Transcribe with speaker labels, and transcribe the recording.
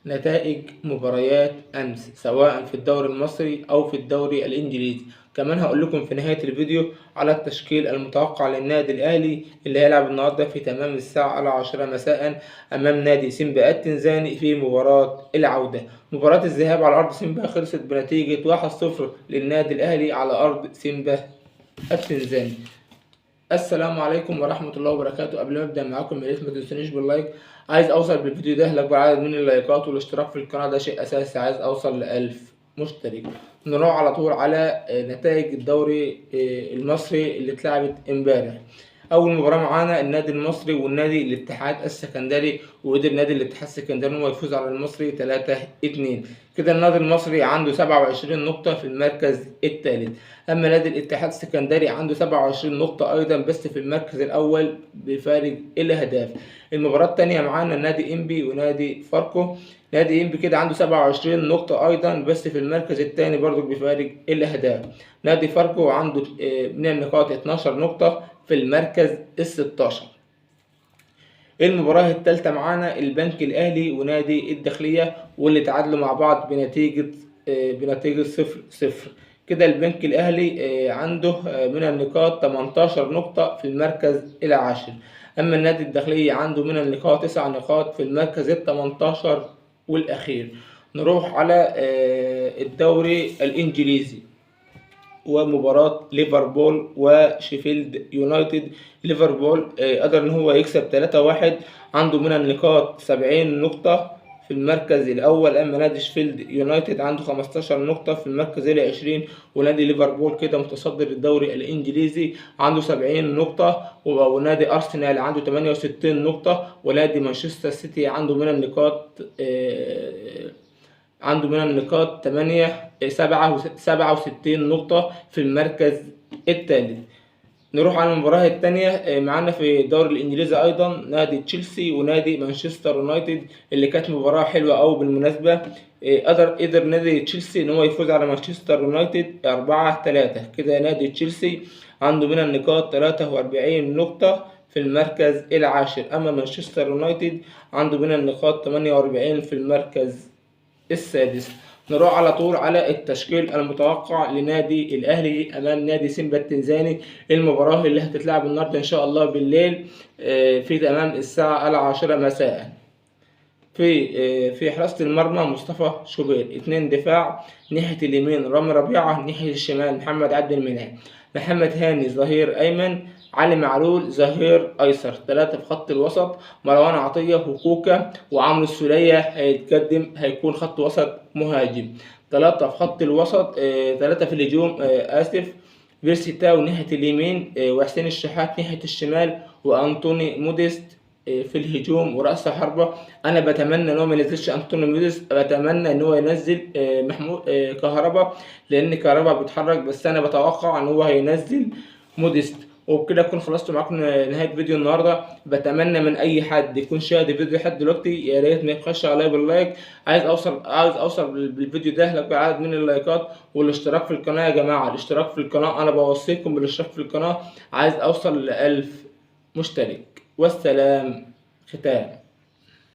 Speaker 1: نتائج مباريات أمس سواء في الدوري المصري أو في الدوري الإنجليزي. كمان هقول لكم في نهاية الفيديو على التشكيل المتوقع للنادي الأهلي اللي هيلعب النهاردة في تمام الساعة 10 مساء أمام نادي سيمبا التنزاني في مباراة العودة. مباراة الذهاب على أرض سيمبا خلصت بنتيجة 1-0 للنادي الأهلي على أرض سيمبا التنزاني. السلام عليكم ورحمة الله وبركاته. قبل ما ابدأ معاكم يا ريت ما تنسونيش باللايك. عايز اوصل بالفيديو ده لاكبر عدد من اللايكات، والاشتراك في القناة ده شيء اساسي. عايز اوصل ل1000 مشترك. نروح على طول على نتائج الدوري المصري اللي اتلعبت امبارح. اول مباراة معانا النادي المصري والنادي الاتحاد السكندري، وقدر نادي الاتحاد السكندري ان هو يفوز على المصري 3-2. كده النادي المصري عنده 27 نقطة في المركز الثالث، اما نادي الاتحاد السكندري عنده 27 نقطة ايضا بس في المركز الاول بفارق الاهداف. المباراة الثانية معانا نادي انبي ونادي فاركو. نادي انبي كده عنده 27 نقطة ايضا بس في المركز الثاني برضو بفارق الاهداف. نادي فاركو عنده من النقاط 12 نقطة في المركز ال16. المباراة الثالثة معانا البنك الأهلي ونادي الداخلية، واللي تعادلوا مع بعض بنتيجة 0-0. كده البنك الأهلي عنده من النقاط 18 نقطة في المركز العاشر، أما النادي الداخلية عنده من النقاط 9 نقاط في المركز ال18 والأخير. نروح على الدوري الإنجليزي ومباراة ليفربول وشيفيلد يونايتد. ليفربول قدر ان هو يكسب 3-1، عنده من النقاط 70 نقطة في المركز الأول، أما نادي شيفيلد يونايتد عنده 15 نقطة في المركز ال20. ونادي ليفربول كده متصدر الدوري الإنجليزي عنده 70 نقطة، ونادي أرسنال عنده 68 نقطة، ونادي مانشستر سيتي عنده من النقاط 67 نقطة في المركز الثالث. نروح على المباراة الثانية معانا في الدوري الإنجليزي أيضا نادي تشيلسي ونادي مانشستر يونايتد، اللي كانت مباراة حلوة أوي بالمناسبة. قدر نادي تشيلسي إن هو يفوز على مانشستر يونايتد 4-3. كده نادي تشيلسي عنده من النقاط 43 نقطة في المركز العاشر، أما مانشستر يونايتد عنده من النقاط 48 في المركز السادس. نروح على طول على التشكيل المتوقع لنادي الأهلي أمام نادي سيمبا التنزاني. المباراة اللي هتتلعب النهاردة إن شاء الله بالليل في تمام الساعة 10 مساء. في حراسة المرمى مصطفى شوبير، 2 دفاع، ناحية اليمين رامي ربيعة، ناحية الشمال محمد عبد المنعم، محمد هاني ظهير أيمن، علي معلول ظهير أيسر. 3 في خط الوسط مروان عطية وكوكا وعمرو السولية هيكون خط وسط مهاجم. 3 في خط الوسط 3 في الهجوم بيرسي تاو ناحية اليمين وحسين الشحات ناحية الشمال وأنطوني موديست في الهجوم ورأس حربة. أنا بتمنى إن هو ما ينزلش أنطوني موديست، بتمنى إن هو ينزل محمود كهربا، لأن كهربا بيتحرك، بس أنا بتوقع إن هو هينزل موديست. وبكده أكون خلصت معاكم نهاية فيديو النهاردة. بتمنى من أي حد يكون شاهد الفيديو لحد دلوقتي يا ريت ما يبخلش عليا باللايك. عايز أوصل بالفيديو ده لأكبر عدد من اللايكات والاشتراك في القناة. يا جماعة الاشتراك في القناة، أنا بوصيكم بالاشتراك في القناة. عايز أوصل ل1000 مشترك. والسلام ختام.